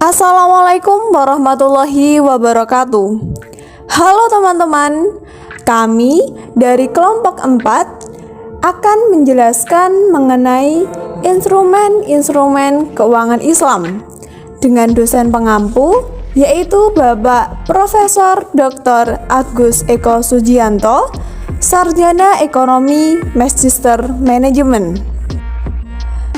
Assalamualaikum warahmatullahi wabarakatuh. Halo teman-teman, kami dari kelompok 4 akan menjelaskan mengenai instrumen-instrumen keuangan Islam dengan dosen pengampu yaitu Bapak Profesor Dr. Agus Eko Sujianto, Sarjana Ekonomi Magister Manajemen.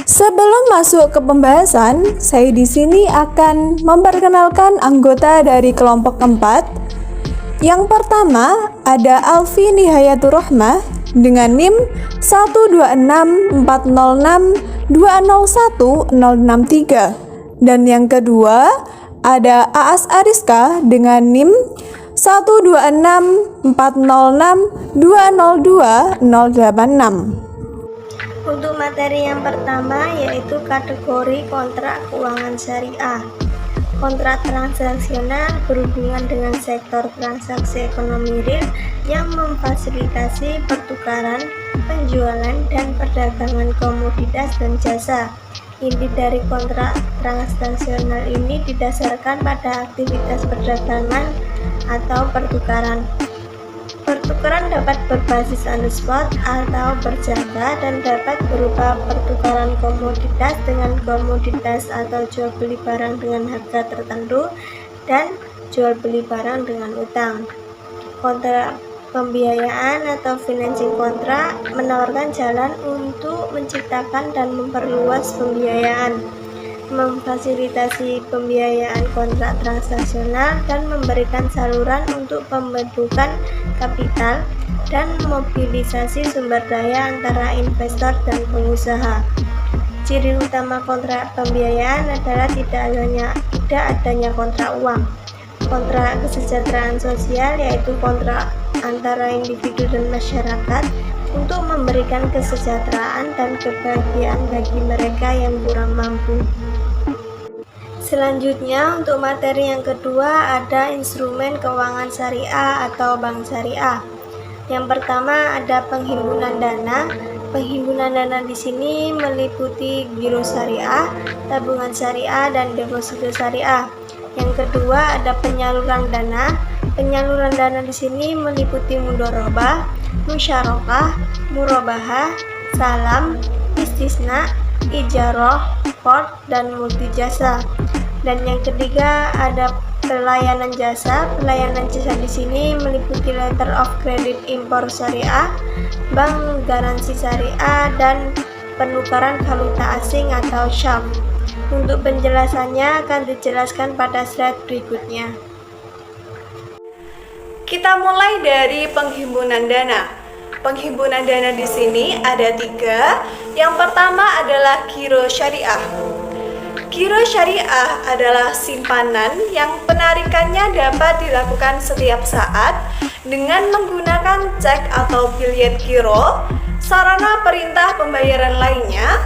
Sebelum masuk ke pembahasan, saya di sini akan memperkenalkan anggota dari kelompok 4. Yang pertama ada Alfi Nihayatur Rahmah dengan NIM 12640620163. Dan yang kedua ada Aas Ariska dengan NIM 12640620286. Untuk materi yang pertama yaitu kategori kontrak keuangan syariah. Kontrak transaksional berhubungan dengan sektor transaksi ekonomi real yang memfasilitasi pertukaran, penjualan, dan perdagangan komoditas dan jasa. Inti dari kontrak transaksional ini didasarkan pada aktivitas perdagangan atau pertukaran. Pertukaran dapat berbasis on the spot atau berjangka dan dapat berupa pertukaran komoditas dengan komoditas atau jual beli barang dengan harga tertentu dan jual beli barang dengan utang. Kontrak pembiayaan atau financing kontrak menawarkan jalan untuk menciptakan dan memperluas pembiayaan, memfasilitasi pembiayaan kontrak transaksional dan memberikan saluran untuk pembentukan kapital dan mobilisasi sumber daya antara investor dan pengusaha. Ciri utama kontrak pembiayaan adalah tidak adanya kontrak uang. Kontrak kesejahteraan sosial yaitu kontrak antara individu dan masyarakat untuk memberikan kesejahteraan dan kebahagiaan bagi mereka yang kurang mampu. Selanjutnya untuk materi yang kedua ada instrumen keuangan syariah atau bank syariah. Yang pertama ada penghimpunan dana. Penghimpunan dana di sini meliputi giro syariah, tabungan syariah, dan deposito syariah. Yang kedua ada penyaluran dana. Penyaluran dana di sini meliputi mudharabah, musyarakah, murabahah, salam, istisna, ijarah, qard, dan multijasa. Dan yang ketiga ada pelayanan jasa. Pelayanan jasa di sini meliputi letter of credit impor syariah, bank garansi syariah, dan penukaran valuta asing atau SHAF. Untuk penjelasannya akan dijelaskan pada slide berikutnya. Kita mulai dari penghimpunan dana. Penghimpunan dana di sini ada 3. Yang pertama adalah giro syariah. Giro syariah adalah simpanan yang penarikannya dapat dilakukan setiap saat dengan menggunakan cek atau biljet giro, sarana perintah pembayaran lainnya,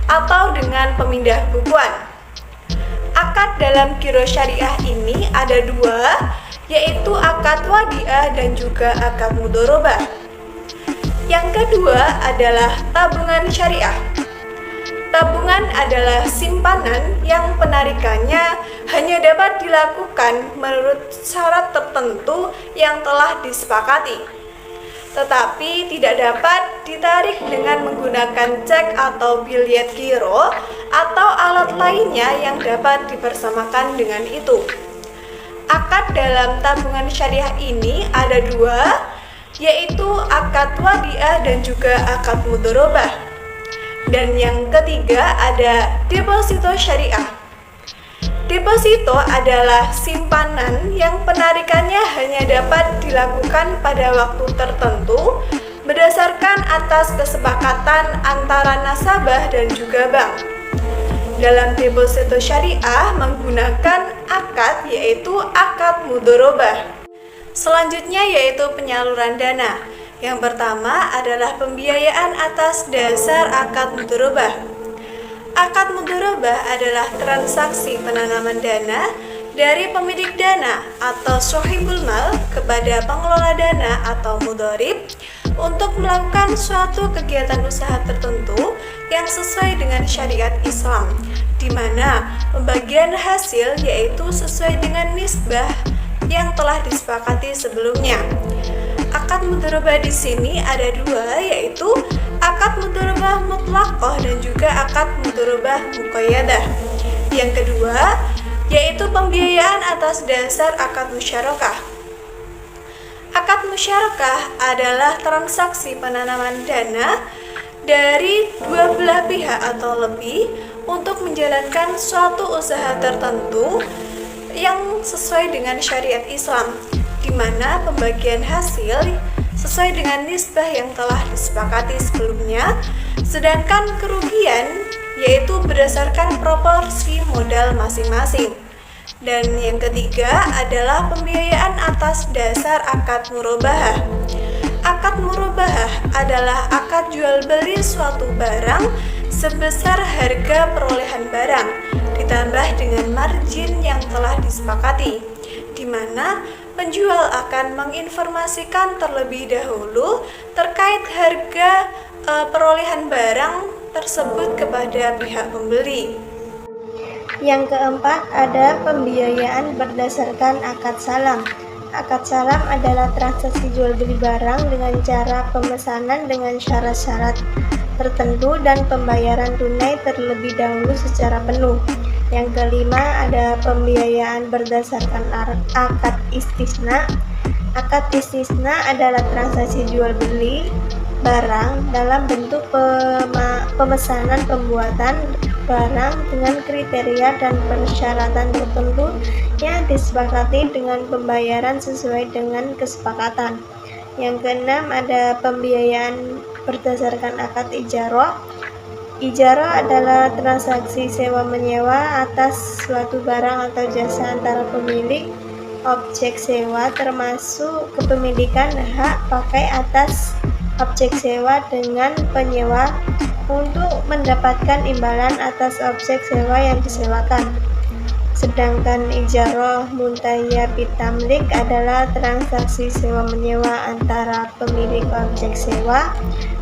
atau dengan pemindah bukuan. Akad dalam giro syariah ini ada 2, yaitu akad wadiah dan juga akad mudharabah. Yang kedua adalah tabungan syariah. Tabungan adalah simpanan yang penarikannya hanya dapat dilakukan menurut syarat tertentu yang telah disepakati, tetapi tidak dapat ditarik dengan menggunakan cek atau biljet giro atau alat lainnya yang dapat dipersamakan dengan itu. Akad dalam tabungan syariah ini ada 2, yaitu akad wadiah dan juga akad mudharabah. Dan yang ketiga ada deposito syariah. Deposito adalah simpanan yang penarikannya hanya dapat dilakukan pada waktu tertentu berdasarkan atas kesepakatan antara nasabah dan juga bank. Dalam deposito syariah menggunakan akad yaitu akad mudharabah. Selanjutnya yaitu penyaluran dana. Yang pertama adalah pembiayaan atas dasar akad mudharabah. Akad mudharabah adalah transaksi penanaman dana dari pemilik dana atau sohibul mal kepada pengelola dana atau mudharib untuk melakukan suatu kegiatan usaha tertentu yang sesuai dengan syariat Islam di mana pembagian hasil yaitu sesuai dengan nisbah yang telah disepakati sebelumnya. Akad mudharabah di sini ada dua, yaitu akad mudharabah mutlaqah dan juga akad mudharabah muqayyadah. Yang kedua yaitu pembiayaan atas dasar akad musyarakah. Akad musyarakah adalah transaksi penanaman dana dari dua belah pihak atau lebih untuk menjalankan suatu usaha tertentu yang sesuai dengan syariat Islam, di mana pembagian hasil sesuai dengan nisbah yang telah disepakati sebelumnya, sedangkan kerugian yaitu berdasarkan proporsi modal masing-masing. Dan yang ketiga adalah pembiayaan atas dasar akad murabahah. Akad murabahah adalah akad jual beli suatu barang sebesar harga perolehan barang ditambah dengan margin yang telah disepakati, di mana penjual akan menginformasikan terlebih dahulu terkait harga perolehan barang tersebut kepada pihak pembeli. Yang keempat ada pembiayaan berdasarkan akad salam. Akad salam adalah transaksi jual beli barang dengan cara pemesanan dengan syarat-syarat tertentu dan pembayaran tunai terlebih dahulu secara penuh. Yang kelima ada pembiayaan berdasarkan akad istisna. Akad istisna adalah transaksi jual beli barang dalam bentuk pemesanan pembuatan barang dengan kriteria dan persyaratan tertentu yang disepakati dengan pembayaran sesuai dengan kesepakatan. Yang keenam ada pembiayaan berdasarkan akad ijarah. Ijarah adalah transaksi sewa-menyewa atas suatu barang atau jasa antara pemilik objek sewa, termasuk kepemilikan hak pakai atas objek sewa dengan penyewa untuk mendapatkan imbalan atas objek sewa yang disewakan. Sedangkan ijarah muntahiyah bitamlik adalah transaksi sewa-menyewa antara pemilik objek sewa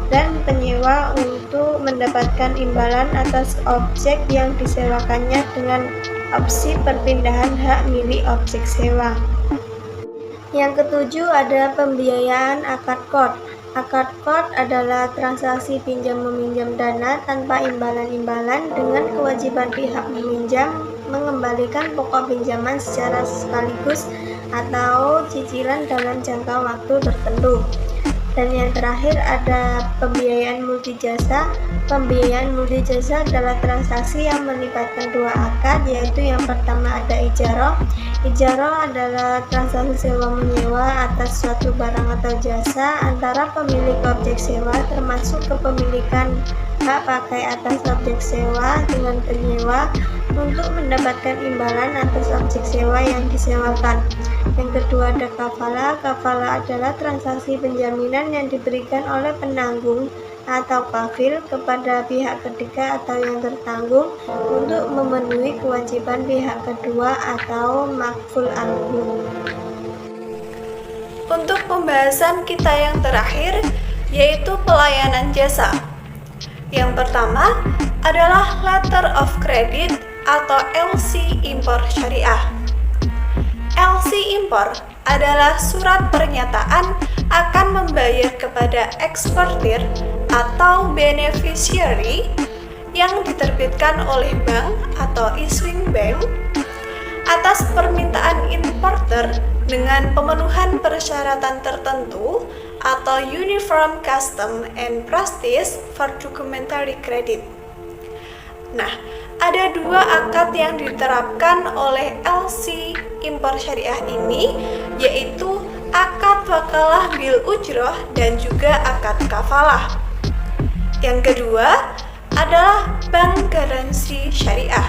dan penyewa untuk mendapatkan imbalan atas objek yang disewakannya dengan opsi perpindahan hak milik objek sewa. Yang ketujuh ada pembiayaan akad qard. Akad qard adalah transaksi pinjam-meminjam dana tanpa imbalan-imbalan dengan kewajiban pihak meminjam mengembalikan pokok pinjaman secara sekaligus atau cicilan dalam jangka waktu tertentu. Dan yang terakhir ada pembiayaan multijasa. Pembiayaan multijasa adalah transaksi yang melibatkan dua akad, yaitu yang pertama ada ijarah. Ijarah adalah transaksi sewa-menyewa atas suatu barang atau jasa antara pemilik objek sewa, termasuk kepemilikan hak pakai atas objek sewa dengan penyewa untuk mendapatkan imbalan atas objek sewa yang disewakan. Yang kedua ada kafalah. Kafalah adalah transaksi penjaminan yang diberikan oleh penanggung atau kafil kepada pihak ketiga atau yang tertanggung untuk memenuhi kewajiban pihak kedua atau makful anhu. Untuk pembahasan kita yang terakhir yaitu pelayanan jasa. Yang pertama adalah Letter of Credit atau LC impor syariah. LC impor adalah surat pernyataan akan membayar kepada eksportir atau beneficiary yang diterbitkan oleh bank atau issuing bank atas permintaan importer dengan pemenuhan persyaratan tertentu atau Uniform Custom and Practice for Documentary Credit. Nah, ada dua akad yang diterapkan oleh LC impor syariah ini, yaitu akad wakalah bil ujroh dan juga akad kafalah. Yang kedua adalah bank garansi syariah.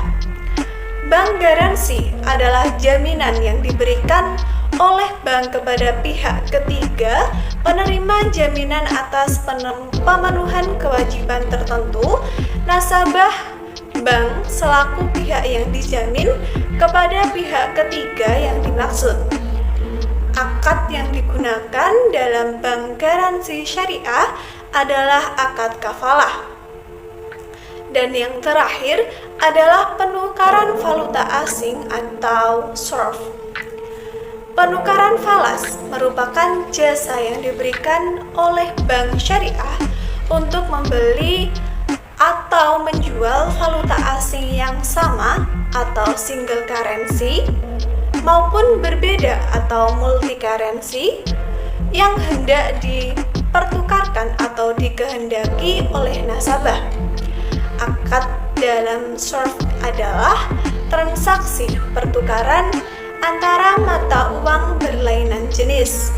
Bank garansi adalah jaminan yang diberikan oleh bank kepada pihak ketiga penerima jaminan atas pemenuhan kewajiban tertentu nasabah bank selaku pihak yang dijamin kepada pihak ketiga yang dimaksud. Akad yang digunakan dalam bank garansi syariah adalah akad kafalah. Dan yang terakhir adalah penukaran valuta asing atau SURF. Penukaran falas merupakan jasa yang diberikan oleh bank syariah untuk membeli atau menjual valuta asing yang sama atau single currency maupun berbeda atau multi currency yang hendak dipertukarkan atau dikehendaki oleh nasabah. Akad dalam SURF adalah transaksi pertukaran antara mata uang berlainan jenis.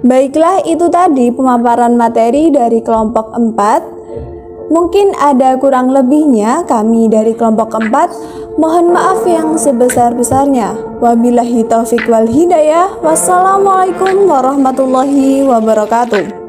Baiklah, itu tadi pemaparan materi dari kelompok 4. Mungkin ada kurang lebihnya, kami dari kelompok 4 mohon maaf yang sebesar-besarnya. Wabillahi taufik wal hidayah. Wassalamualaikum warahmatullahi wabarakatuh.